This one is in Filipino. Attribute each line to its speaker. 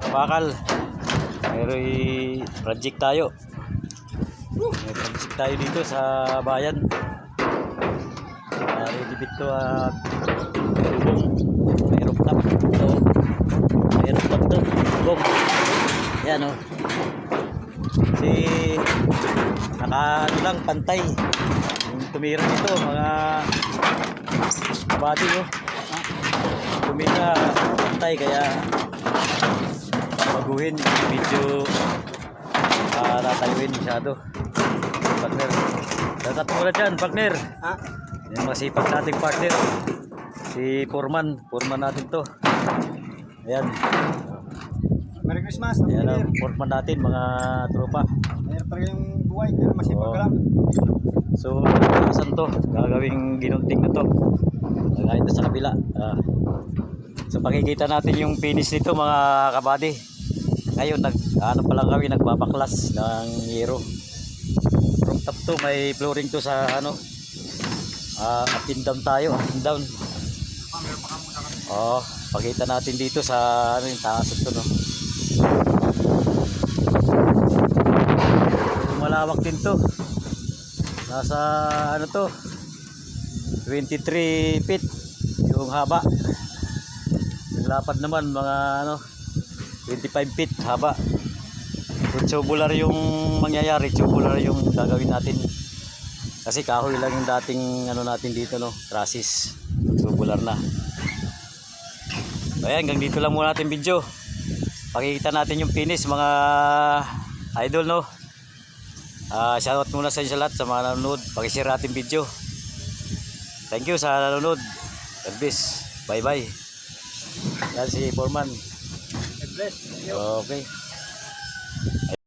Speaker 1: Bakal. May project tayo. May project tayo dito sa bayan. Ready bit to tubong. May rooftop. So, may rooftop to. Tubong. Yan o. Kasi lang pantay. Yung tumira dito mga body o. Tumira pantay kaya baguhin medyo tatayuin masyado. Partner, dapat muna dyan partner. Yung masipag nating partner si Foreman natin to. Ayan,
Speaker 2: Merry Christmas.
Speaker 1: ayan ang Foreman natin mga tropa.
Speaker 2: Meron pa rin yung buhay, pero masipag ka lang.
Speaker 1: So saan to gagawing ginunting na to kahit sa kabila. So pakikita natin yung finish nito mga kabady. Ngayon ano pa lang kami nagbabaklas ng yero. Rooftop to, may flooring to sa ano. Up and down tayo, up and down. Pakita natin dito sa ano yung taas ito no. Malawak din to. Nasa ano to 23 feet yung haba. Yung lapad naman mga ano 25 feet haba. Tubular yung mangyayari, tubular yung gagawin natin. Kasi kahoy lang yung dating ano natin dito no, trusses. Tubular na. Ayan, hanggang dito lang muna natin video. Pakikita natin yung finish mga idol no. Shoutout muna sa inyo lahat sa mga nanonood. Pakishare natin video. Thank you sa nanonood. God bless. Bye bye. Yan si Foreman.
Speaker 2: God bless.
Speaker 1: Okay.